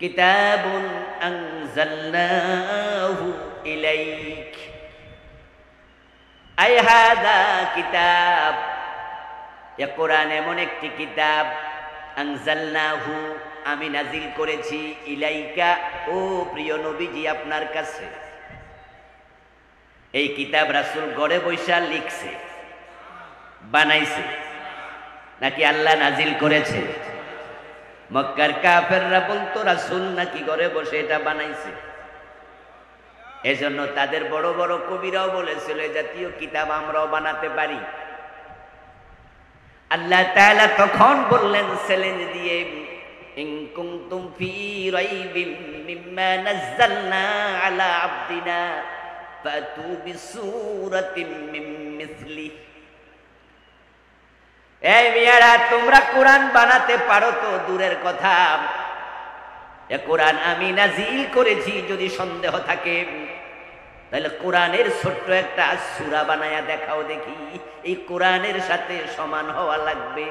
কিতাবুন আনজালনাহু ইলাইক I হাযা কিতাব, এ কোরআন এমন একটি কিতাব, আনজালনাহু আমি নাজিল করেছি, ইলাইকা ও প্রিয় নবীজি আপনার কাছে। এই কিতাব রাসূল ঘরে বৈশা লিখছে, বানাইছে, নাকি আল্লাহ নাজিল করেছে? মক্কার কাফেররা বলতো রাসূল নাকি ঘরে বসে এটা বানাইছে। এজন্য তাদের বড় বড় কবিরাও বলেছিল এই জাতীয় কিতাব আমরাও বানাতে পারি। আল্লাহ তাআলা তখন বললেন চ্যালেঞ্জ দিয়ে, ইন কুনতুম ফি রাইবিম মিম্মা নাযালনা আলা আবদিনা ফাতু বিসূরাতিম মিন মিসলিহি। এই মিয়ারা, তোমরা কোরআন বানাতে পারো তো দূরের কথা, এ কোরআন আমি নাজিল করেছি। যদি সন্দেহ থাকে তাহলে কোরআনের ছোট্ট একটা সূরা বানায়া দেখাও দেখি। এই কোরআনের সাথে সমান হওয়া লাগবে,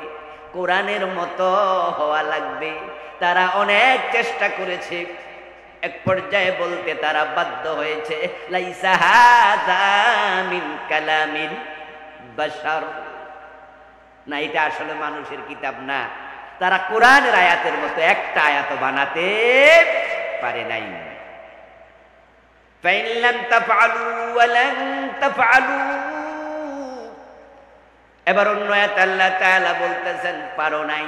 কোরআনের মতো হওয়া লাগবে। তারা অনেক চেষ্টা করেছে, এক পর্যায়ে বলতে তারা বাধ্য হয়েছে, লাইসা হাযা মিন কালামিল বাশার, না এটা আসলে মানুষের কিতাব না। তারা কোরআনের আয়াতের মতো একটা আয়াত বানাতে পারে নাই। ফাইন লাম তাফআলু ওয়া লান তাফআলু, এবার অন্য আয়াত আল্লাহ তাআলা বলতেছেন পারো নাই,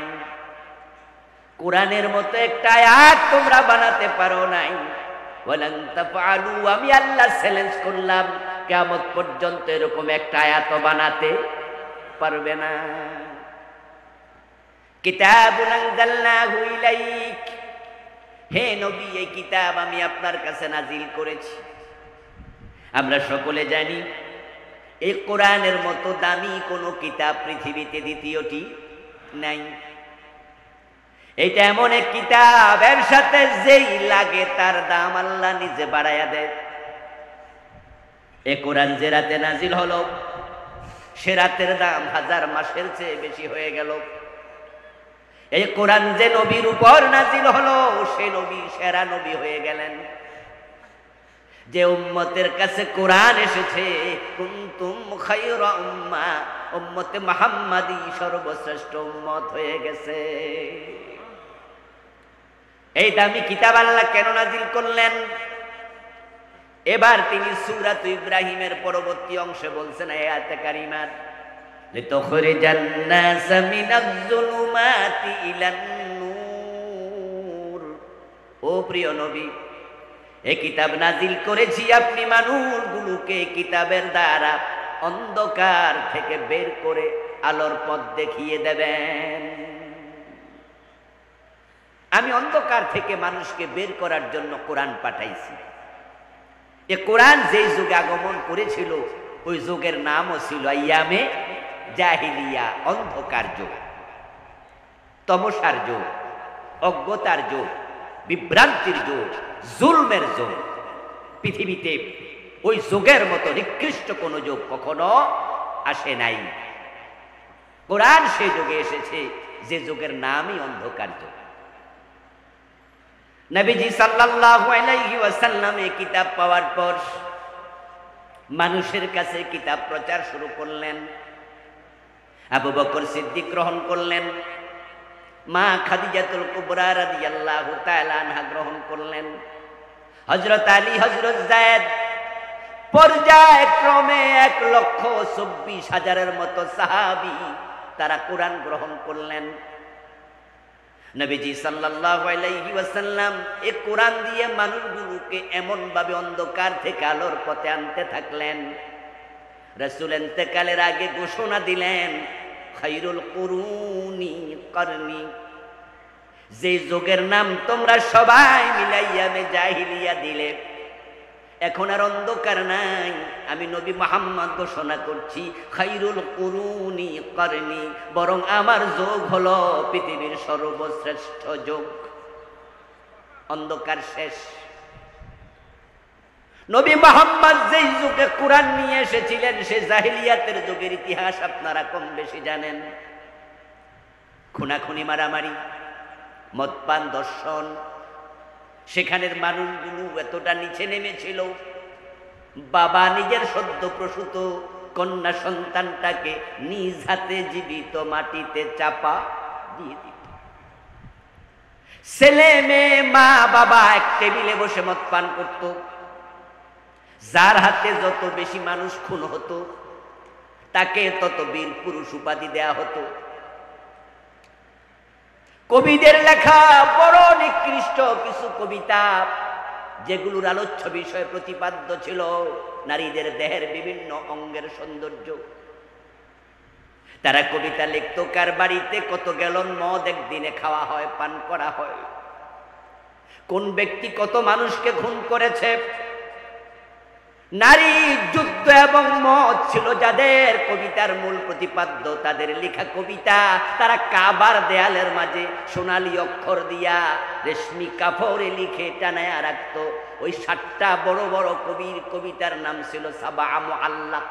কোরআনের মতো একটা আয়াত তোমরা বানাতে পারো নাই। ওয়া লান তাফআলু, আমি আল্লাহ চ্যালেঞ্জ করলাম কিয়ামত পর্যন্ত এরকম একটা আয়াত বানাতে পারবে না। কিতাবুন আনজালনাহু ইলাইক, হে নবী এই কিতাব আমি আপনার কাছে নাজিল করেছি। আমরা সকলে জানি এই কোরআনের মতো দামি কোনো কিতাব পৃথিবীতে দ্বিতীয়টি নাই। এটা এমন এক কিতাব, এর সাথে যেই লাগে তার দাম আল্লাহ নিজে বাড়াইয়া দেয়। এই কোরআন যে রাতে নাজিল হলো, সে রাতের দাম 1000 মাসের চেয়ে বেশি হয়ে গেল। এই কোরআন যে নবীর উপর নাজিল হলো, সে নবী সেরা নবী হয়ে গেলেন। যে উম্মতের কাছে কোরআন এসেছে, কুনতুম খায়রা উম্মাহ, উম্মতে মুহাম্মাদি সর্বশ্রেষ্ঠ উম্মত হয়ে গেছে। এই দামি কিতাব আল্লাহ কেন নাজিল করলেন? এবার তিনি সূরাত ইব্রাহিমের পরবর্তী অংশে বলছেন আয়াতে কারিমার, লিতুখরিজান নাস মিনাজ যুলুমাতি ইলান নূর, ও প্রিয় নবী এই কিতাব নাজিল করেছি আপনি মানুষগুলোকে কিতাবের দ্বারা অন্ধকার থেকে বের করে আলোর পথ দেখিয়ে দেবেন। আমি অন্ধকার থেকে মানুষকে বের করার জন্য কোরআন পাঠাইছি। এ কোরআন যেই যুগে আগমন করেছিল ওই যুগের নামও ছিল আইয়ামে জাহিলিয়া, অন্ধকার যুগ, তমসার যুগ, অজ্ঞতার যুগ, বিভ্রান্তির যুগ, জুলমের যুগ। পৃথিবীতে ওই যুগের মতো নিকৃষ্ট কোন যুগ কখনো আসে নাই। কোরআন সেই যুগে এসেছে যে যুগের নামই অন্ধকার যুগ। নবীজি সাল্লাল্লাহু আলাইহি ওয়াসাল্লাম এই কিতাব পাওয়ার পর মানুষের কাছে কিতাব প্রচার শুরু করলেন। আবু বকর সিদ্দিক গ্রহণ করলেন, মা খাদিজাতুল কুবরা রাদিয়াল্লাহু তাআলা আনহা গ্রহণ করলেন, হযরত আলী, হযরত যায়েদ, পর্যায়ক্রমে 1,24,000 মতো সাহাবী তারা কোরআন গ্রহণ করলেন। নবীজি সাল্লাল্লাহু আলাইহি ওয়াসাল্লাম এই কোরআন দিয়ে মানুষগুলোকে এমন ভাবে অন্ধকার থেকে আলোর পথে আনতে থাকলেন, রাসূল ইন্তেকালের আগে ঘোষণা দিলেন, খায়রুল কুরুনি করনি, যে যুগের নাম তোমরা সবাই মিলাইয়া জাহিলিয়া দিলে, এখন আর অন্ধকার নাই। আমি নবী মুহাম্মদ ঘোষণা করছি, খায়রুল কুরুনি করনি, বরং আমার যুগ হলো পৃথিবীর সর্বশ্রেষ্ঠ যুগ। অন্ধকার শেষ। নবী মুহাম্মদ যেই যুগে কোরআন নিয়ে এসেছিলেন সে জাহিলিয়াতের যুগের ইতিহাস আপনারা কম বেশি জানেন। খুনাখুনি, মারামারি, মদপান, দর্শন, সেখানের মানুষগুলো এতটা নিচে নেমেছিল, বাবা নিজের সদ্য প্রসূত কন্যা সন্তানটাকে নিজ হাতে জীবিত মাটিতে চাপা দিয়ে দিত। ছেলে মেয়ে মা বাবা এক টেবিলে বসে মদ পান করত। যার হাতে যত বেশি মানুষ খুন হতো তাকে তত বীর পুরুষ উপাধি দেয়া হতো। কবিদের লেখা বড় নিকৃষ্ট কিছু কবিতা, যেগুলোর আলোচ্য বিষয় প্রতিপাদ্য ছিল নারীদের দেহের বিভিন্ন অঙ্গের সৌন্দর্য। তারা কবিতা লিখত কার বাড়িতে কত গ্যালন মদ একদিনে খাওয়া হয়, পান করা হয়, কোন ব্যক্তি কত মানুষকে খুন করেছে। নারী, যুদ্ধ এবং মদ ছিল যাদের কবিতার মূল প্রতিপাদ্য। তাদের লেখা কবিতা তারা কাবার দেয়ালের মাঝে সোনালী অক্ষর দিয়া রেশমি কাপড়ে লিখে টানায়া রাখত। ওই 7টা বড় বড় কবির কবিতার নাম ছিল সাবা মুআল্লাক।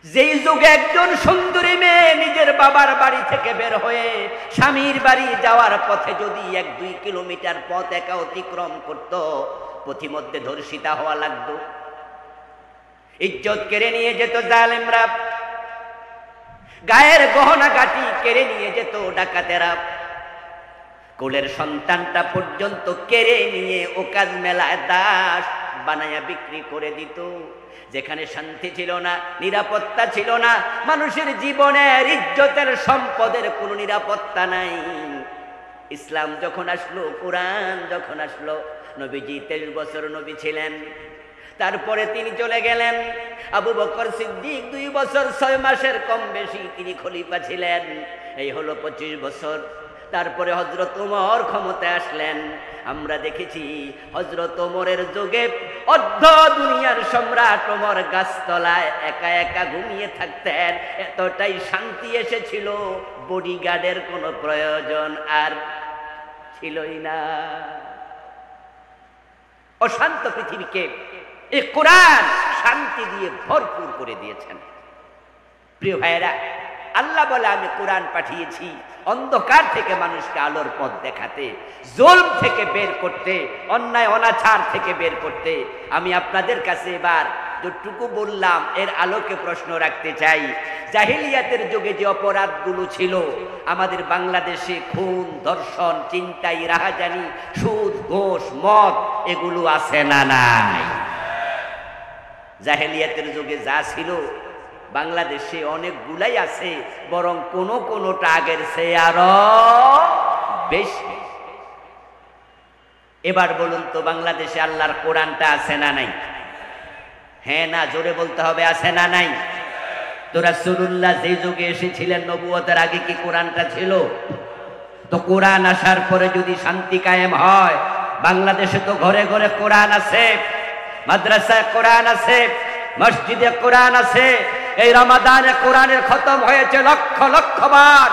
যেই যুগে একজন সুন্দরী মেয়ে নিজের বাবার বাড়ি থেকে বের হয়ে স্বামীর বাড়ি যাওয়ার পথে যদি 1-2 কিলোমিটার পথ একা অতিক্রম করত, পথিমধ্যে ধর্ষিতা হওয়া লাগতো। ইজ্জত কেড়ে নিয়ে যেত জালেমরা, গায়ের গহনা গাটি কেড়ে নিয়ে যেত ডাকাতেরা, কোলের সন্তানটা পর্যন্ত কেড়ে নিয়ে ওকাজ মেলায় দাস বানায়া বিক্রি করে দিত। যেখানে শান্তি ছিল না, নিরাপত্তা ছিল না, মানুষের জীবনের ইজ্জতের সম্পদের কোনো নিরাপত্তা নাই। ইসলাম যখন আসলো, কোরআন যখন আসলো, নবীজি 23 বছর নবী ছিলেন। তারপরে তিনি চলে গেলেন। আবু বকর সিদ্দিক 2 বছর 6 মাসের কম বেশি তিনি খলিফা ছিলেন। এই হলো 25 বছর। তারপরে হযরত ওমর ক্ষমতায় আসলেন। আমরা দেখেছি হযরত ওমরের যুগে অর্ধ দুনিয়ার সম্রাট ওমর গাছতলায় একা একা ঘুমিয়ে থাকতেন। এতটাই শান্তি এসেছিল, বডিগার্ডের কোনো প্রয়োজন আর ছিলই না। অশান্ত পৃথিবীকে এই কোরআন শান্তি দিয়ে ভরপুর করে দিয়েছেন। প্রিয় ভাইয়েরা, আল্লাহ বলে আমি কোরআন পাঠিয়েছি অন্ধকার থেকে মানুষকে আলোর পথ দেখাতে, জুলম থেকে বের করতে, অন্যায় অনাচার থেকে বের করতে। আমি আপনাদের কাছে এবার যতটুকু বললাম এর আলোকে প্রশ্ন রাখতে চাই। জাহিলিয়াতের যুগে যে অপরাধগুলো ছিল আমাদের বাংলাদেশে, খুন, ধর্ষণ, চিন্তাই, রাহাজানি, সুদ, ঘোষ, মদ, এগুলো আছে না নাই? জাহিলিয়াতের যুগে যা ছিল বাংলাদেশে অনেকগুলাই আছে, বরং কোনোটা আগের চেয়ে আরো বেশি। এবার বলুন তো, বাংলাদেশে আল্লাহর কোরআনটা আছে না নাই? হ্যাঁ না জোরে বলতে হবে, আছে না নাই? তো রাসূলুল্লাহ যে যুগে এসেছিলেন নবুয়তের আগে কি কোরআনটা ছিল? তো কোরআন আসার পরে যদি শান্তি কায়েম হয়, বাংলাদেশে তো ঘরে ঘরে কোরআন আছে, মাদ্রাসায় কোরআন আছে, মসজিদে কোরআন আছে। এই রমাদানে কোরআনের খতম হয়েছে লক্ষ লক্ষ বার,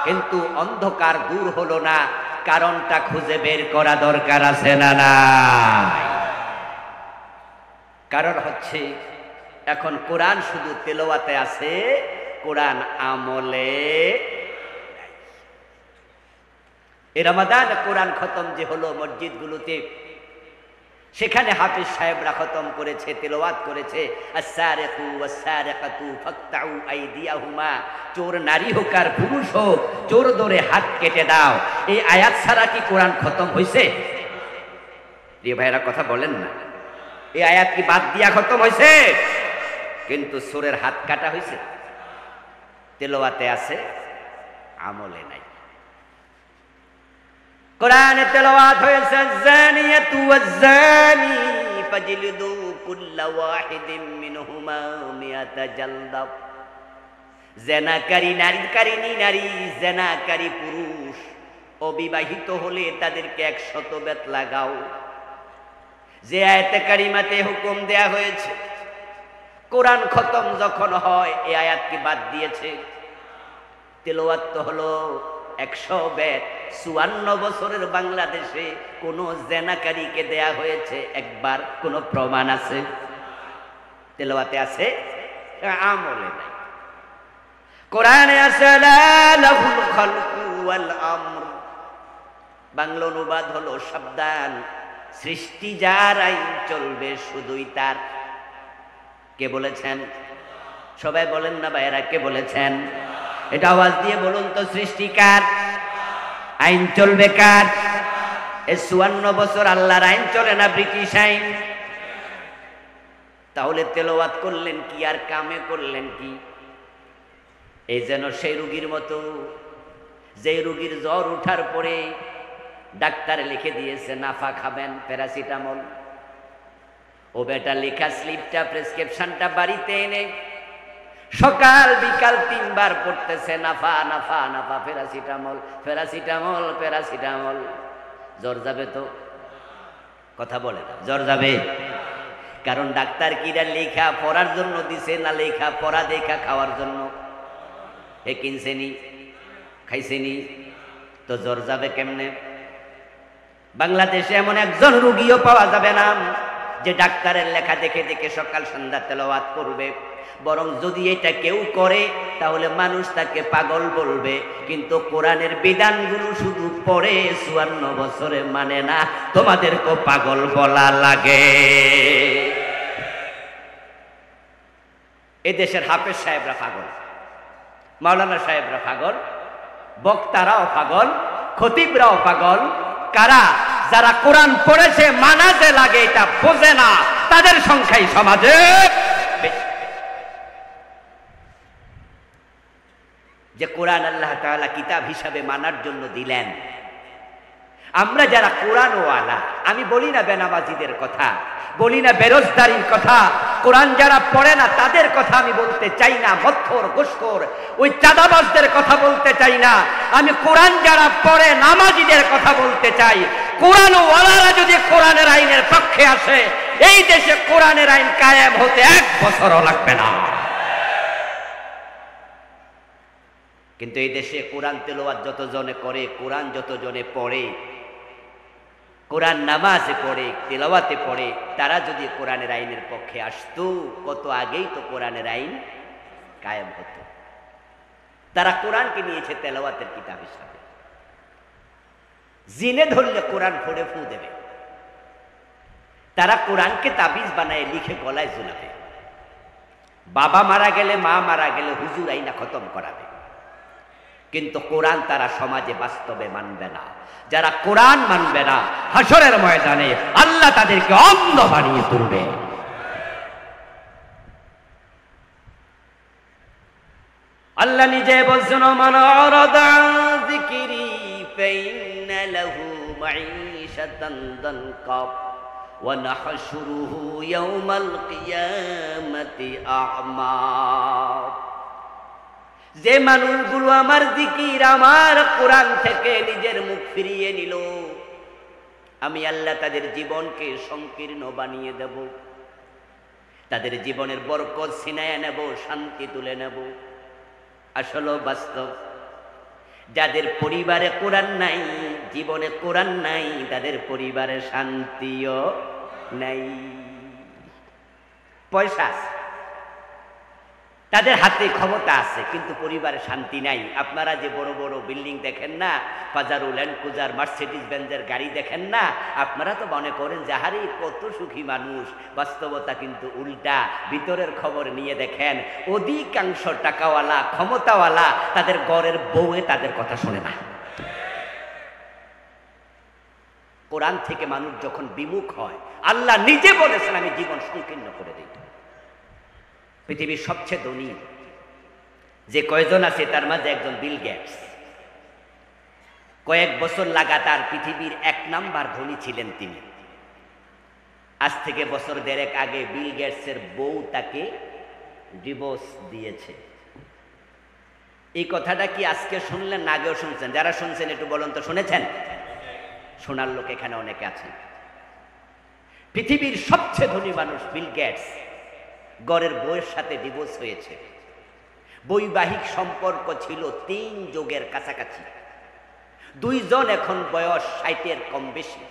কিন্তু অন্ধকার দূর হলো না। কারণটা খুঁজে বের করা দরকার আছে না নাই? কারণ হচ্ছে এখন কোরআন শুধু তেলাওয়াতে আছে, কোরআন আমলে। এই রমাদানে কোরআন খতম যে হলো মসজিদগুলোতে, সেখানে হাফিজ সাহেবরা খতম করেছে, তেলাওয়াত করেছে, আস-সারিকু ওয়াস-সারিকাতু ফাকতাউ আইদিয়াহুমা, চোর নারী হোক আর পুরুষ হোক, চোর ধরে হাত কেটে দাও। এই আয়াত ছাড়া কি কোরআন খতম হয়েছে? প্রিয় ভাইরা কথা বলেন না, এই আয়াত কি বাদ দিয়া খতম হয়েছে? কিন্তু চোরের হাত কাটা হয়েছে, তেলাওয়াতে আছে, আমলে নাই। কোরআনে তেলাওয়াত হয়েছে, জানিয়াতু ওয়াজ-জানি ফাজলিদু কুল্লা ওয়াহিদিন মিনহুমা মিয়াতা জালদা। জেনাকারী নারী, জেনাকারী পুরুষ অবিবাহিত হলে তাদেরকে 100 বেত লাগাও। যে আয়াতে কারিমাতে হুকুম দেয়া হয়েছে, কোরআন খতম যখন হয় এই আয়াত কি বাদ দিয়েছে? তেলাওয়াত তো হলো 100 বেত। 54 বছরের বাংলাদেশে কোন জেনাকারীকে দেয়া হয়েছে একবার? কোন প্রমাণ আছে? তেলাওয়াতে আছে, আমলে নাই। কোরআনে আছে লা লাহুল খালকু ওয়াল আমর, বাংলা অনুবাদ হলো সাবধান, সৃষ্টি যার আইন চলবে শুধুই তার। কে বলেছেন? সবাই বলেন না ভাইয়েরা, কে বলেছেন? এটা আওয়াজ দিয়ে বলুন তো, সৃষ্টি কার? আইন চলবে কার? এই 54 বছর আল্লাহর আইন চলে না ব্রিটিশ আইন? তাহলে তেলাওয়াত করলেন কি আর কামে করলেন কি? এই যেন সেই রোগীর মতো, যে রোগীর জ্বর উঠার পরে ডাক্তার লিখে দিয়েছে নাফা খাবেন, প্যারাসিটামল। ও বেটা লেখা স্লিপটা, প্রেসক্রিপশনটা বাড়িতে এনে সকাল বিকাল 3 বার পড়তেছে Nafa Nafa Nafa, paracetamol paracetamol paracetamol. জ্বর যাবে তো? কথা বলে না, জ্বর যাবে? কারণ ডাক্তার কিরা লেখা পড়ার জন্য দিছে না লেখা পড়া দেখা খাওয়ার জন্য? এ কিনছেনি, খাইছেনি, তো জ্বর যাবে কেমনে? বাংলাদেশে এমন একজন রোগীও পাওয়া যাবে না যে ডাক্তারের লেখা দেখে দেখে সকাল সন্ধ্যা তেলাওয়াত করবে। বরং যদি এটা কেউ করে তাহলে মানুষ তাকে পাগল বলবে। কিন্তু কোরআনের বিধানগুলো শুধু পড়ে 54 বছরে মানে না, তোমাদেরকে পাগল বলা লাগে। এই দেশের হাফেজ সাহেবরা পাগল, মাওলানা সাহেবরা পাগল, বক্তারাও পাগল, খতিবরাও পাগল। কারা? যারা কোরআন পড়েছে মানাতে লাগে এটা বোঝে না, তাদের সংখ্যাই সমাজে বেশি। যে কোরআন আল্লাহ তাআলা কিতাব হিসাবে মানার জন্য দিলেন, আমরা যারা কোরআন ওয়ালা, আমি বলি না বেনামাজিদের কথা, বলি না বেরোজগারির কথা, কোরআন যারা পড়ে না তাদের কথা আমি বলতে চাই না, মৎখর ঘুষখোর ওই চাঁদাবাজদের কথা বলতে চাই না, আমি কোরআন যারা পড়ে নামাজিদের কথা বলতে চাই। কোরআন ওয়ালারা যদি কোরআনের আইনের পক্ষে আসে, এই দেশে কোরআনের আইন কায়েম হতে 1 বছরও লাগবে না। কিন্তু এই দেশে কোরআন তেলাওয়াত যতজনে করে, কোরআন যতজনে পড়ে, কোরআন নামাজে পড়ে, তেলাওয়াতে পড়ে, তারা যদি কোরআনের আইনের পক্ষে আসতো, কত আগেই তো কোরআনের আইন কায়েম হতো। তারা কোরআনকে নিয়েছে তেলাওয়াতের কিতাব হিসাবে। জিনে ধরলে কোরআন পড়ে ফু দেবে, তারা কোরআনকে তাবিজ বানায় লিখে গলায় ঝুলাবে। বাবা মারা গেলে, মা মারা গেলে হুজুর আইনা খতম করাবে। কিন্তু কোরআন তারা সমাজে বাস্তবে মানবে না। যারা কোরআন মানবে না, হাসরের ময়দানে আল্লাহ তাদেরকে অন্ধ বানিয়ে তুলবে। আল্লাহ নিজে বলছেন, মান আরাদা যিকরি ফাইন্না লাহু মাঈশাতান দানকা ওয়া নাহশুরুহু ইয়াওমাল কিয়ামাতি আ'মা। যে মানুষগুলো আমার জিকির, আমার কোরআন থেকে নিজের মুখ ফিরিয়ে নিল, আমি আল্লাহ তাদের জীবনকে সংকীর্ণ বানিয়ে দেব, তাদের জীবনের বরকত ছিনায় নেব, শান্তি তুলে নেব। আসলে বাস্তব, যাদের পরিবারে কোরআন নাই, জীবনে কোরআন নাই, তাদের পরিবারে শান্তিও নাই। পয়সা আছে, তাদের হাতে ক্ষমতা আছে, কিন্তু পরিবারে শান্তি নাই। আপনারা যে বড় বড় বিল্ডিং দেখেন না, পাজারো, ল্যান্ড ক্রুজার, মার্সিডিজ বেঞ্জের গাড়ি দেখেন না, আপনারা তো মনে করেন যে আরে কত সুখী মানুষ। বাস্তবতা কিন্তু উল্টা। ভিতরের খবর নিয়ে দেখেন, অধিকাংশ টাকাওয়ালা, ক্ষমতাওয়ালা, তাদের ঘরের বউয়ে তাদের কথা শোনে না। কোরআন থেকে মানুষ যখন বিমুখ হয়, আল্লাহ নিজে বলেছেন আমি জীবন সংকীর্ণ করে দিই। পৃথিবীর সবচেয়ে ধনী যে কয়জন আছে তার মাঝে একজন বিল গেটস। কয়েক বছর লাগাতার পৃথিবীর 1 নাম্বার ধনী ছিলেন তিনি। আজ থেকে বছর 1.5 আগে বিল গেটসের বউ তাকে ডিভোর্স দিয়েছে। এই কথাটা কি আজকে শুনলেন না আগেও শুনছেন? যারা শুনছেন একটু বলুন তো, শুনেছেন? শোনার লোক এখানে অনেকে আছেন। পৃথিবীর সবচেয়ে ধনী মানুষ বিল গেটস, গড়ের বউয়ের সাথে ডিভোর্স হয়েছে। বৈবাহিক সম্পর্ক ছিল 3 যুগের কাছাকাছি। 2 জন এখন বয়স 60-এর কম বেশি।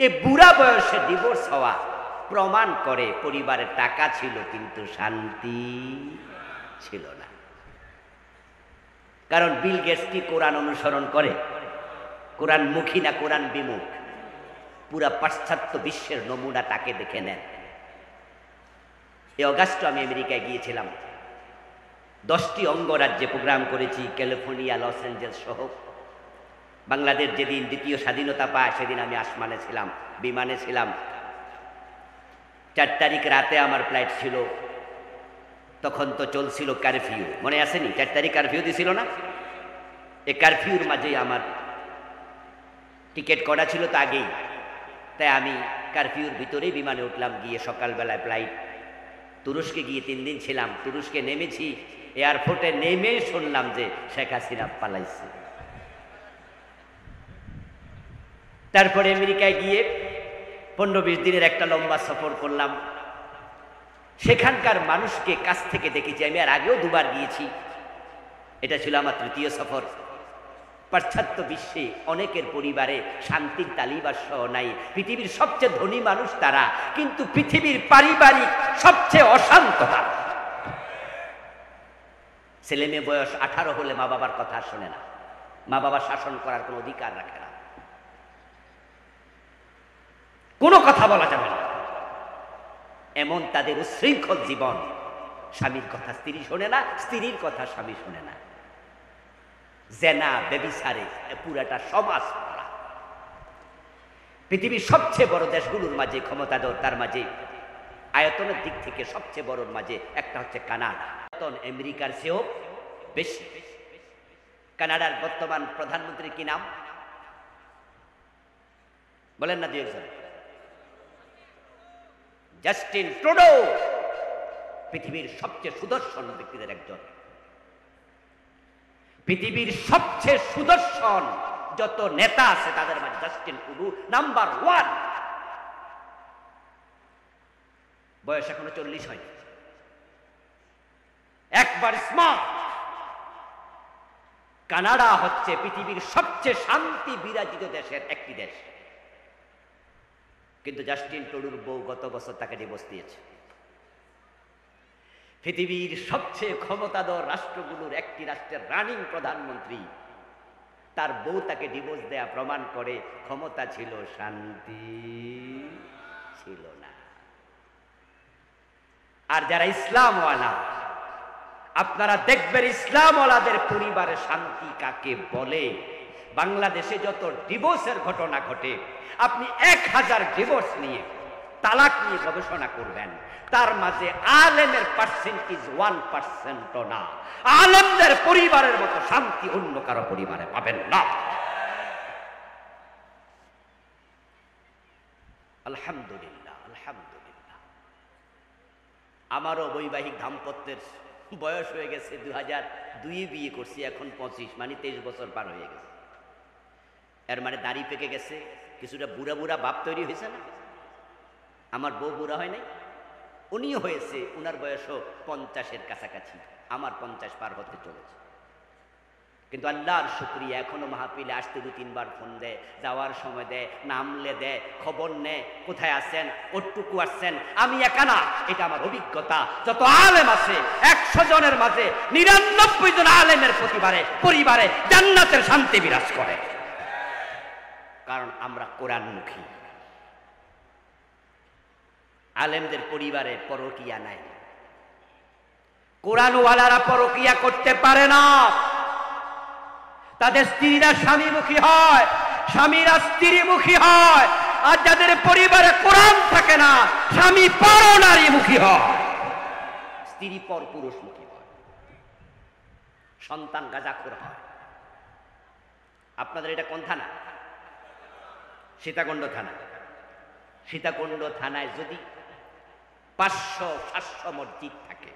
এই বুড়া বয়সে ডিভোর্স হওয়া প্রমাণ করে পরিবারের টাকা ছিল কিন্তু শান্তি ছিল না। কারণ বিল গেটস কি কোরআন অনুসরণ করে? কোরআনমুখী না কোরআন বিমুখ? পুরা পাশ্চাত্য বিশ্বের নমুনা তাকে দেখে নেন। এই অগাস্টে আমি আমেরিকায় গিয়েছিলাম, 10টি অঙ্গরাজ্যে প্রোগ্রাম করেছি, ক্যালিফোর্নিয়া, লস অ্যাঞ্জেলস সহ। বাংলাদেশ যেদিন দ্বিতীয় স্বাধীনতা পায় সেদিন আমি আসমানে ছিলাম, বিমানে ছিলাম। 4 তারিখ রাতে আমার ফ্লাইট ছিল, তখন তো চলছিল কারফিউ, মনে আসেনি? 4 তারিখ কারফিউ দিছিল না? এই কারফিউর মাঝে আমার টিকিট করা ছিল তো আগেই, তাই আমি কারফিউর ভিতরেই বিমানে উঠলাম, গিয়ে সকালবেলায় ফ্লাইট। তুরস্কে গিয়ে 3 দিন ছিলাম। তুরস্কে নেমেছি, এয়ারপোর্টে নেমে শুনলাম যে শেখ হাসিনা পালাইছে। তারপরে আমেরিকায় গিয়ে 15-20 দিনের একটা লম্বা সফর করলাম। সেখানকার মানুষকে কাছ থেকে দেখেছি, আমি আর আগেও 2বার গিয়েছি, এটা ছিল আমার 3য় সফর। পাশ্চাত্য বিশ্বে অনেকের পরিবারে শান্তির তালিবাস্য নাই। পৃথিবীর সবচেয়ে ধনী মানুষ তারা, কিন্তু পৃথিবীর পারিবারিক সবচেয়ে অশান্ত তারা। ছেলে মেয়ে বয়স 18 হলে মা বাবার কথা শোনে না, মা বাবা শাসন করার কোনো অধিকার রাখে না, কোনো কথা বলা যাবে না, এমন তাদের উচ্ছৃঙ্খল জীবন। স্বামীর কথা স্ত্রী শোনে না, স্ত্রীর কথা স্বামী শোনে না। জেনা, ব্যভিচারে পুরাটা সমাজ পড়া। পৃথিবীর সবচেয়ে বড় দেশগুলোর মাঝে ক্ষমতাধর, তার মাঝে আয়তনের দিক থেকে সবচেয়ে বড়র মাঝে একটা হচ্ছে কানাডা। আমেরিকার চেয়েও বেশি। কানাডার বর্তমান প্রধানমন্ত্রী কি নাম বলেন না? 2 একজন। জাস্টিন ট্রুডো, পৃথিবীর সবচেয়ে সুদর্শন ব্যক্তিদের একজন। পৃথিবীর সবচেয়ে সুদর্শন যত নেতা আছে তাদের মাঝে জাস্টিন ট্রুডো নাম্বার 1। বয়স এখনো 40 হয়নি, একবার স্মার্ট। কানাডা হচ্ছে পৃথিবীর সবচেয়ে শান্তি বিরাজিত দেশের একটি দেশ, কিন্তু জাস্টিন ট্রুডোর বউ গত বছর তাকে ডিভোর্স দিয়েছে। পৃথিবীর সবচেয়ে ক্ষমতাধর রাষ্ট্রগুলোর একটি রাষ্ট্রের রানিং প্রধানমন্ত্রী, তার বউ তাকে ডিভোর্স দেয়া প্রমাণ করে ক্ষমতা ছিল, শান্তি ছিল না। আর যারা ইসলামওয়ালা, আপনারা দেখবেন ইসলামওয়ালাদের পরিবারে শান্তি কাকে বলে। বাংলাদেশে যত ডিভোর্সের ঘটনা ঘটে, আপনি 1000 ডিভোর্স নিয়ে, তালাক নিয়ে গবেষণা করবেন, তার মাঝে আলেমের পার্সেন্টেজ 1% না। আলেমদের পরিবারের মতো শান্তি অন্য কারো পরিবারে পাবেন না। আলহামদুলিল্লাহ, আলহামদুলিল্লাহ। আমারও বৈবাহিক দাম্পত্যের বয়স হয়ে গেছে, 2002 বিয়ে করছি, এখন 25, মানে 23 বছর পার হয়ে গেছে। এর মানে দাড়ি পেকে গেছে, কিছুটা বুড়া বুড়া ভাব তৈরি হয়েছে না? আমার বউ বুড়া হয় নাই, উনিও হয়েছে, উনার বয়সও 50-এর কাছাকাছি, আমার 50 পার হতে চলেছে। কিন্তু আল্লাহর শুকরিয়া, এখনো মাহফিলে আসতে 2-3 বার ফোন দেয়, যাওয়ার সময় দেয়, নামলে দেয়, খবর নেয়, কোথায় আছেন, ওটুকু আসছেন। আমি একা না, এটা আমার অভিজ্ঞতা। যত আলেম আছে 100 জনের মাঝে 99 জন আলেমের পরিবারে জান্নাতের শান্তি বিরাজ করে, কারণ আমরা কোরআনমুখী। আলেমদের পরিবারে পরকিয়া নাই, কোরআনওয়ালারা পরকিয়া করতে পারে না। তাদের স্ত্রীরা স্বামীমুখী হয়, স্বামীরা স্ত্রীমুখী হয়। আর যাদের পরিবারে কোরআন থাকে না, স্বামী পর নারীমুখী হয়, স্ত্রী পর পুরুষমুখী হয়, সন্তান গাঁজাখোর হয়। আপনাদের এটা কোন থানা? সীতাকুণ্ড থানা। সীতাকুণ্ড থানায় যদি 500-700 মসজিদ থাকে,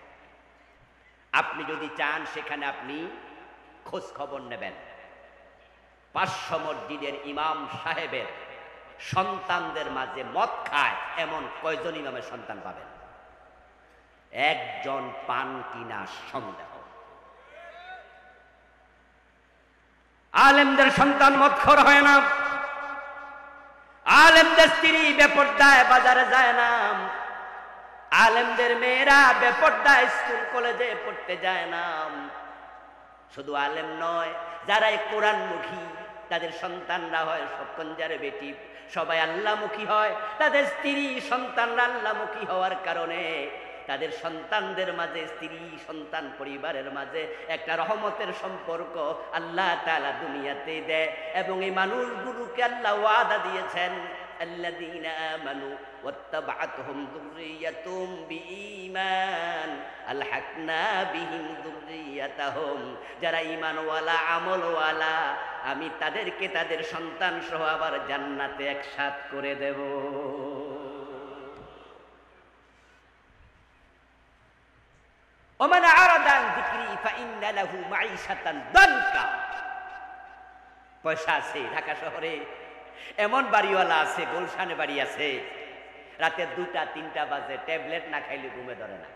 আপনি যদি চান সেখানে আপনি খোঁজ খবর নেবেন, 500 মসজিদের ইমাম সাহেবের সন্তানদের মাঝে মদ খায় এমন কয়জন ইমামের সন্তান পাবেন? 1 জন পান কিনা সন্দেহ। আলেমদের সন্তান মদখোর হয় না, আলেমদের স্ত্রী বেপরদায় বাজারে যায় না, আলেমদের মেয়েরা বেপরদায় স্কুল কলেজে পড়তে যায় না। শুধু আলেম নয়, যারা কোরআনমুখী তাদের সন্তানরা হয় সৎকঞ্জার বেটি, সবাই আল্লাহমুখী হয়, তাদের স্ত্রী সন্তানরা আল্লাহমুখী হওয়ার কারণে তাদের সন্তানদের মাঝে, স্ত্রী সন্তান পরিবারের মাঝে একটা রহমতের সম্পর্ক আল্লাহ তাআলা দুনিয়াতে দেয়। এবং এই মানুষগুলোকে আল্লাহ ওয়াদা দিয়েছেন, আল্লাযীনা আমানু ওয়াত্তাবা'আতহুম যুররিয়াতুহুম বিঈমান আলহাকনা বিহিম যুররিয়াতাহুম, যারা ঈমানওয়ালা আমলওয়ালা আমি তাদেরকে তাদের সন্তান সহ আবার জান্নাতে একসাথ করে দেব। ওমান আরাদা আন যিকরি ফাইন্না লাহু মাঈশাতান দানকা। পয়সা আছে, ঢাকা শহরে এমন বাড়িওয়ালা আছে, গুলশানে বাড়ি আছে, রাতে 2টা-3টা বাজে ট্যাবলেট না খাইলে ঘুমে ধরে না,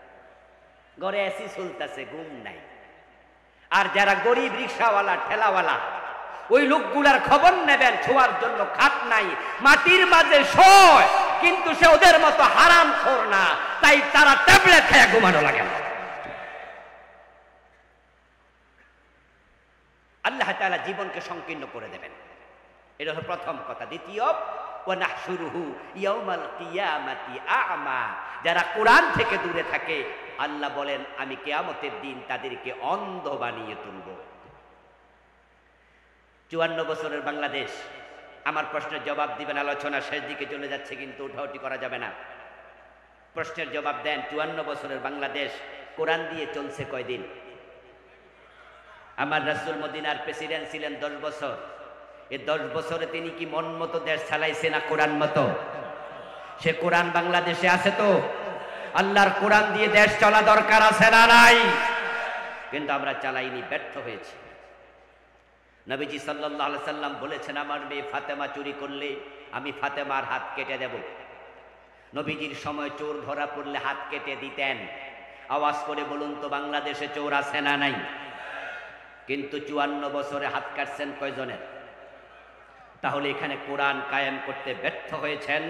ঘরে এসি চলতেছে, ঘুম নাই। আর যারা গরিব রিক্সাওয়ালা ঠেলাওয়ালা, ওই লোকগুলার খবর নেবেন, ছোঁয়ার জন্য খাট নাই, মাটির মাঝে শোয়, কিন্তু সে ওদের মতো হারামখোর না, তাই তারা ট্যাবলেট খেয়ে ঘুমানো লাগে না। আল্লাহ তাআলা জীবনকে সংকীর্ণ করে দেবেন, এটা হলো প্রথম কথা। দ্বিতীয়, ওয়া নাহশুরুহু ইয়াউমাল কিয়ামাতি আ'মা, যারা কোরআন থেকে দূরে থাকে আল্লাহ বলেন আমি কিয়ামতের দিন তাদেরকে অন্ধ বানিয়ে তুলব। 54 বছরের বাংলাদেশ, আমার প্রশ্নের জবাব দিবেন, আলোচনা শেষ দিকে চলে যাচ্ছে কিন্তু উঠাউঠি করা যাবে না। প্রশ্নের জবাব দেন, 54 বছরের বাংলাদেশ কোরআন দিয়ে চলছে কয়দিন? আমার রাসূল মদিনার প্রেসিডেন্ট ছিলেন 10 বছর। এই 10 বছরে তিনি কি মন মতো দেশ চালাইছে না কোরআন মতো? সে কোরআন বাংলাদেশে আছে তো? আল্লাহর কোরআন দিয়ে দেশ চলা দরকার আছে না নাই? কিন্তু আমরা চালাইনি, ব্যর্থ হয়েছি। নবীজি সাল্লাল্লাহু আলাইহি সাল্লাম বলেছেন, আমার মেয়ে ফাতেমা চুরি করলে আমি ফাতেমার হাত কেটে দেব। নবীজির সময় চোর ধরা পড়লে হাত কেটে দিতেন। আওয়াজ করে বলুন তো, বাংলাদেশে চোর আছে না নাই? কিন্তু 54 বছরে হাত কাটছেন কয়জনের? তাহলে এখানে কোরআন কায়েম করতে ব্যর্থ হয়েছেন।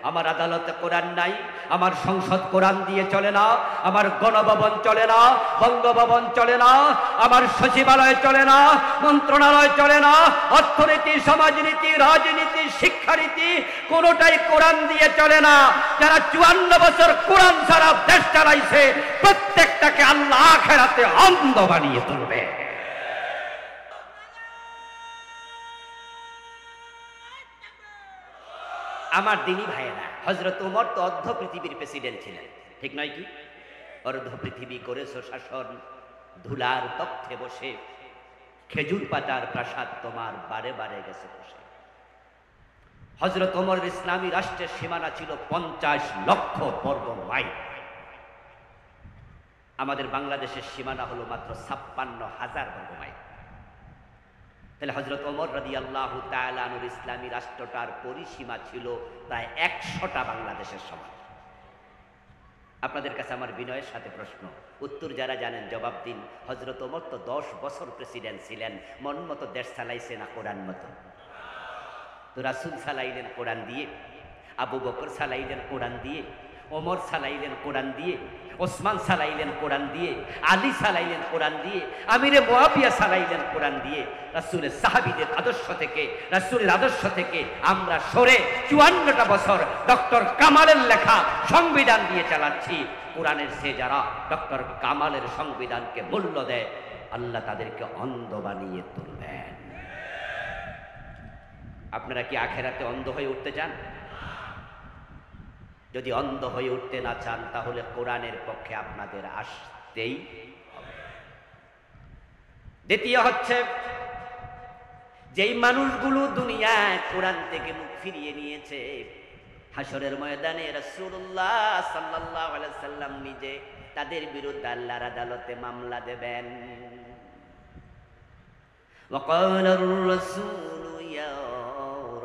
আমার আদালতে কোরআন নাই, আমার সংসদ কোরআন দিয়ে চলে না, আমার গণভবন চলে না, বঙ্গভবন চলে না, আমার সচিবালয় চলে না, মন্ত্রণালয় চলে না, অর্থনীতি, সমাজনীতি, রাজনীতি, শিক্ষানীতি কোনোটাই কোরআন দিয়ে চলে না। যারা 54 বছর কোরআন ছাড়া দেশ চালাইছে প্রত্যেকটাকে আল্লাহ আখিরাতে অন্ধ বানিয়ে তুলবে। আমার দিনী ভাইয়েরা, হযরত ওমর তো অর্ধ পৃথিবীর প্রেসিডেন্ট ছিলেন, ঠিক নয় কি? অর্ধ পৃথিবী করেছো শাসন, ধুলার তখ্তে বসে, খেজুর পাতার প্রাসাদ তোমার বারে বারে গেছে বসে। হযরত ওমর ইসলামী রাষ্ট্রের সীমানা ছিল 50 লক্ষ বর্গ মাইল। আমাদের বাংলাদেশের সীমানা হলো মাত্র 56,000 বর্গ মাইল। তাহলে হযরত ওমর রাদিয়াল্লাহু তাআলা আনহুর ইসলামী রাষ্ট্রটার পরিসীমা ছিল প্রায় 100টা বাংলাদেশের সমান। আপনাদের কাছে আমার বিনয়ের সাথে প্রশ্ন, উত্তর যারা জানেন জবাব দিন। হযরত ওমর তো 10 বছর প্রেসিডেন্ট ছিলেন, মন মতো দেশ চালাইছে না কোরআন মতো? তো রাসূল চালাইলেন কোরআন দিয়ে, আবু বকর চালাইলেন কোরআন দিয়ে, ওমর চালাইলেন কোরআন দিয়ে, ওসমান চালাইলেন কোরআন দিয়ে, আলী চালাইলেন কোরআন দিয়ে, আমিরে মুয়াবিয়া চালাইলেন কোরআন দিয়ে। রাসূলের সাহাবীদের আদর্শ থেকে, রাসূলের আদর্শ থেকে আমরা সরে 54টা বছর ডক্টর কামালের লেখা সংবিধান দিয়ে চালাচ্ছি। কোরআনের সে যারা ডক্টর কামালের সংবিধানকে মূল্য দেয়, আল্লাহ তাদেরকে অন্ধ বানিয়ে তুলবেন। আপনারা কি আখেরাতে অন্ধ হয়ে উঠতে চান? যদি অন্ধ হয়ে উঠতে না চান তাহলে কোরআনের পক্ষে আপনাদের আসতেই হবে। দ্বিতীয় হচ্ছে, যেই মানুষগুলো দুনিয়ায় কোরআন থেকে মুখ ফিরিয়ে নিয়েছে, হাসরের ময়দানে রাসূলুল্লাহ সাল্লাল্লাহু আলাইহি ওয়াসাল্লাম নিজে তাদের বিরুদ্ধে আল্লাহর আদালতে মামলা দেবেন। وقال الرسول يا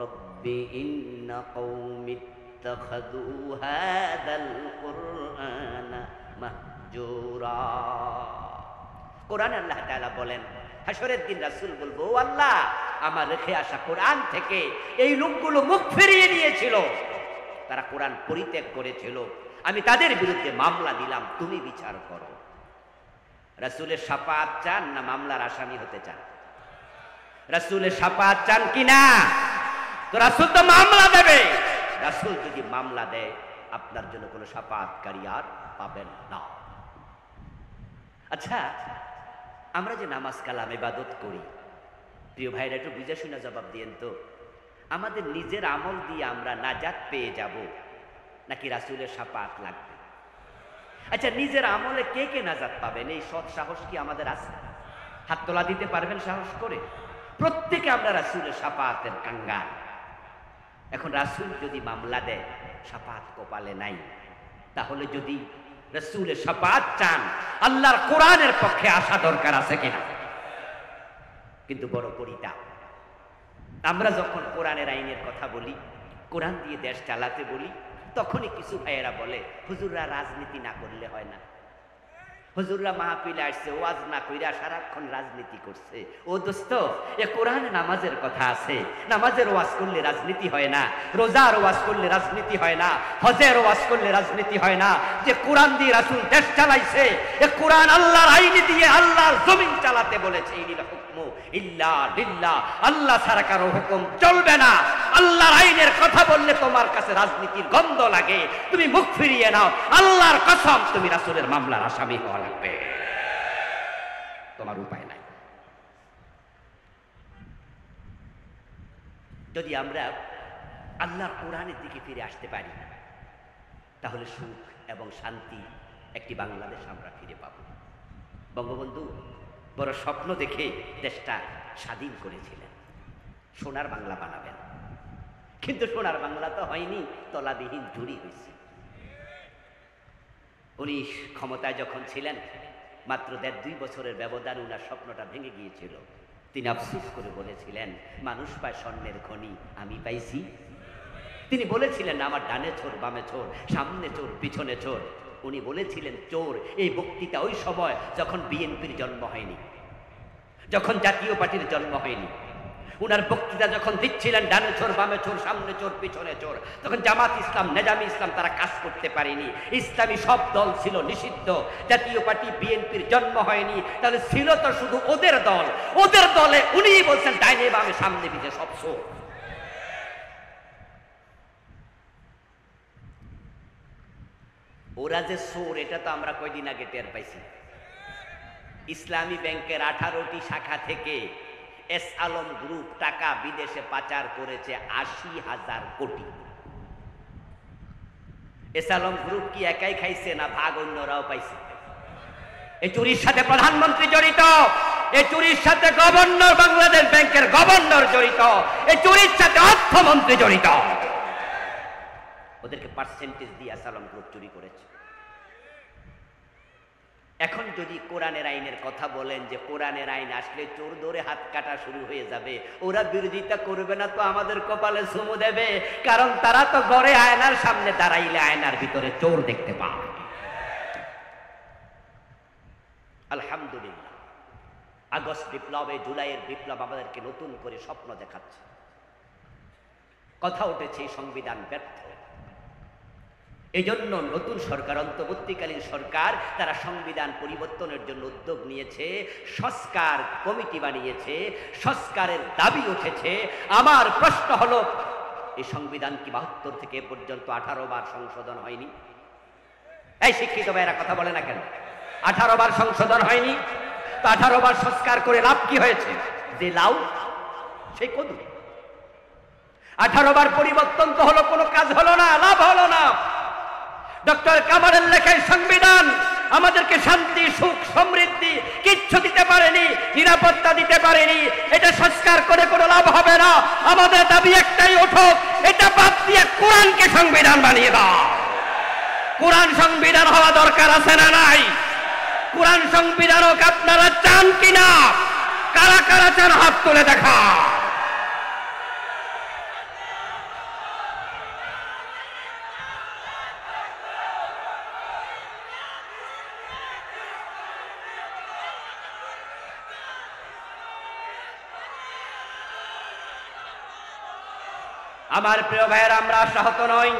رب إن قومي اتخذوا هذا القرآن مهجورا। কোরআন আল্লাহ তাআলা বলেন, হাসরের দিন রাসূল বলবো, ও আল্লাহ, আমার রেখে আসা কোরআন থেকে এই লোকগুলো মুখ ফিরিয়ে নিয়েছিল, তারা কোরআন পরিত্যাগ করেছিল, আমি তাদের বিরুদ্ধে মামলা দিলাম, তুমি বিচার করো। রাসূলের শাফাআত চান না মামলার আসামি হতে চান? রাসূলের শাফাত চান কিনা? তো রাসূল তো মামলা দেবে। রাসূল যদি মামলা দেয় আপনার জন্য কোনো শাফাতকারী আর পাবেন না। আচ্ছা, আমরা যে নামাজ কালাম ইবাদত করি, প্রিয় ভাইরা একটু বুঝে শুনে জবাব দিয়েন তো, আমাদের নিজের আমল দিয়ে আমরা নাজাত পেয়ে যাব নাকি রাসূলের শাফাত লাগবে? আচ্ছা, নিজের আমলে কে কে নাজাত পাবেন এই সৎ সাহস কি আমাদের আছে? হাত তোলা দিতে পারবেন সাহস করে? প্রত্যেকে আমরা রাসূলের শাফাতের কাঙ্গাল। এখন রাসূল যদি মামলা দেয়, শাফাত কপালে নাই, তাহলে যদি রাসূলের শাফাত চান, আল্লাহর কোরআনের পক্ষে আসা দরকার আছে কিনা? কিন্তু বড় পরিতাপ, আমরা যখন কোরআনের আইনের কথা বলি, কোরআন দিয়ে দেশ চালাতে বলি, তখনই কিছু ভাইয়েরা বলে হুজুররা রাজনীতি না করলে হয় না, হুজুররা মাহফিলে আসছে ওয়াজ না কইরা সারাক্ষণ রাজনীতি করছে। ও দোস্ত, এ কোরআনে নামাজের কথা আছে, নামাজের ওয়াজ করলে রাজনীতি হয় না, রোজার ওয়াজ করলে রাজনীতি হয় না, হজের ওয়াজ করলে রাজনীতি হয় না। যে কোরআন দিয়ে রাসূল দেশ চালাইছে, এ কোরআন আল্লাহর আইন দিয়ে আল্লাহর জমিন চালাতে বলেছে। ইনিল হুকমু ইল্লা লিল্লাহ, আল্লাহ ছাড়া কারো হুকুম চলবে না। আল্লাহর আইনের কথা বললে তোমার কাছে রাজনীতির গন্ধ লাগে, তুমি মুখ ফিরিয়ে নাও। আল্লাহর কসম, তুমি রাসূলের মামলার আসামি হওয়া লাগবে, তোমার উপায় নাই। যদি আমরা আল্লাহর কোরআনের দিকে ফিরে আসতে পারি, তাহলে সুখ এবং শান্তি একটি বাংলাদেশ আমরা ফিরে পাব। বঙ্গবন্ধু বড় স্বপ্ন দেখে দেশটা স্বাধীন করেছিলেন, সোনার বাংলা বানাবেন, কিন্তু সোনার বাংলা তো হয়নি, তলাবিহীন জুড়ি হয়েছে। উনি ক্ষমতায় যখন ছিলেন, মাত্র 1.5-2 বছরের ব্যবধান উনার স্বপ্নটা ভেঙে গিয়েছিল। তিনি আফসোস করে বলেছিলেন, মানুষ পায় স্বর্ণের খনি, আমি পাইছি। তিনি বলেছিলেন, আমার ডানে চোর বামে চোর, সামনে চোর পিছনে চোর। উনি বলেছিলেন চোর। এই বক্তৃতা ওই সময় যখন বিএনপির জন্ম হয়নি, যখন জাতীয় পার্টির জন্ম হয়নি। উনার বক্তৃতা যখন দিচ্ছিলেন ডানে চোর বামে চোর সামনে চোর পিছনে চোর, তখন জামাত ইসলাম নেজামি ইসলাম তারা কাজ করতে পারেনি। ইসলামী সব দল ছিল নিষিদ্ধ, জাতীয় পার্টি বিএনপির জন্ম হয়নি। তাহলে ছিল তো শুধু ওদের দল, ওদের দলে উনিই বলছেন ডাইনে বামে সামনে পিছে সব চোর। ওরা যে চোর এটা তো আমরা কয়দিন আগে টের পাইছি। ইসলামী ব্যাংকের 18টি শাখা থেকে এস আলম গ্রুপ টাকা বিদেশে পাচার করেছে 80,000 কোটি। এস আলম গ্রুপ কি একাই খাইছে না ভাগ অন্যরাও পাইছে? এই চুরির সাথে প্রধানমন্ত্রী জড়িত, এই চুরির সাথে গভর্নর, বাংলাদেশ ব্যাংকের গভর্নর জড়িত, এই চুরির সাথে অর্থমন্ত্রী জড়িত। ওদেরকে পার্সেন্টেজ দিয়ে এস আলম গ্রুপ চুরি করেছে। এখন যদি কোরআনের আইনের কথা বলেন যে কোরআনের আইন আসলে চোর ধরে হাত কাটা শুরু হয়ে যাবে, ওরা বিরোধিতা করবে না তো আমাদের কপালে চুমু দেবে, কারণ তারা তো ঘরে আয়নার সামনে দাঁড়াইলে আয়নার ভিতরে চোর দেখতে পায়। আলহামদুলিল্লাহ, আগস্ট বিপ্লবে, জুলাইয়ের বিপ্লব আমাদেরকে নতুন করে স্বপ্ন দেখাচ্ছে। কথা উঠেছে সংবিধান ব্যর্থ, এই জন্য নতুন সরকার, অন্তর্বর্তীকালীন সরকার, তারা সংবিধান পরিবর্তনের জন্য উদ্যোগ নিয়েছে, সংস্কার কমিটি বানিয়েছে, সংস্কারের দাবি উঠেছে। আমার প্রশ্ন হলো, এই সংবিধান কি 72 থেকে এ পর্যন্ত 18 বার সংশোধন হয়নি? এই শিক্ষিত ভাইয়েরা কথা বলে না কেন? 18 বার সংশোধন হয়নি তো 18 বার সংস্কার করে লাভ কি হয়েছে? যে লাউ সেই কদু। 18 বার পরিবর্তন তো হলো, কোনো কাজ হলো না, লাভ হলো না। ডক্টর কামালের লেখায় সংবিধান আমাদেরকে শান্তি, সুখ, সমৃদ্ধি কিচ্ছু দিতে পারেনি, নিরাপত্তা দিতে পারেনি। এটা সংস্কার করে কোনো লাভ হবে না। আমাদের দাবি একটাই, ওঠো, এটা বাদ দিয়ে কোরআনকে সংবিধান বানিয়ে দাও। কোরআন সংবিধান হওয়া দরকার আছে না নাই? কোরআন সংবিধান হোক, আপনারা চান কিনা? কারা কারা চান হাত তুলে দেখা। আমার প্রিয় ভাইয়েরা, আমরা আশাহত নই,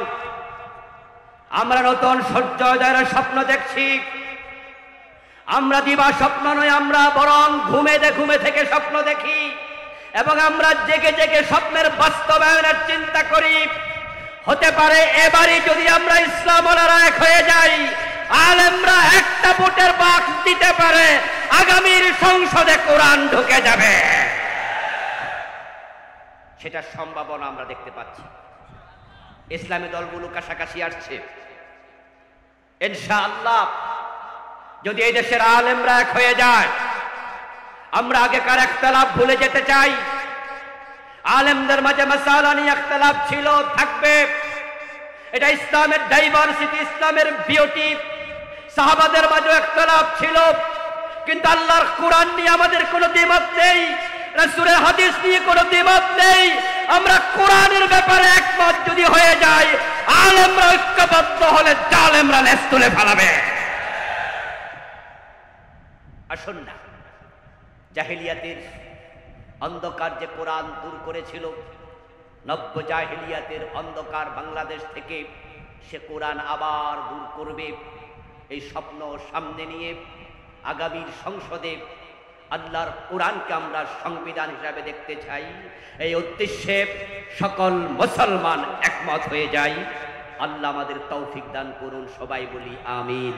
আমরা নতুন সূর্যোদয়ের স্বপ্ন দেখছি। আমরা দিবা স্বপ্ন নয়, আমরা বরং ঘুমে থেকে স্বপ্ন দেখি। এবং আমরা জেগে জেগে স্বপ্নের বাস্তবায়নের চিন্তা করি। হতে পারে এবারে যদি আমরা ইসলাম ওয়ালারা এক হয়ে যাই, আলেমরা একটা ভোটের বাক্স দিতে পারে, আগামীর সংসদে কোরআন ঢুকে যাবে। সেটা সম্ভাবনা আমরা দেখতে পাচ্ছি। ইসলামী দলগুলো কাছাকাছি আসছে ইনশাআল্লাহ। যদি এই দেশের আলেমরা এক হয়ে যায়, আমরা আগেকার ইখতিলাফ ভুলে যেতে চাই। আলেমদের মাঝে মাসালা নিয়ে ইখতিলাফ ছিল, থাকবে। এটা ইসলামের ডাইভার্সিটি, ইসলামের বিউটি। সাহাবাদের মাঝে ইখতিলাফ ছিল, কিন্তু আল্লাহর কোরআন নিয়ে আমাদের কোনো দ্বিমত নেই, রাসূলের হাদিস নিয়ে কোনো দ্বিমত নেই। আমরা কোরআনের ব্যাপারে একমত যদি হয়ে যায়, আলেমরা ঐক্যবদ্ধ হলে জালেমরা লেজ তুলে ফেলাবে। আসুন না, জাহেলিয়াতের অন্ধকার যে কোরআন দূর করেছিল, নব্য জাহেলিয়াতের অন্ধকার বাংলাদেশ থেকে সে কোরআন আবার দূর করবে। এই স্বপ্ন সামনে নিয়ে আগামীর সংসদে আল্লাহর কোরআনকে আমরা সংবিধান হিসাবে দেখতে চাই। এই উদ্দেশ্যে সকল মুসলমান একমত হয়ে যায়। আল্লাহ আমাদের তৌফিক দান করুন, সবাই বলি আমিন।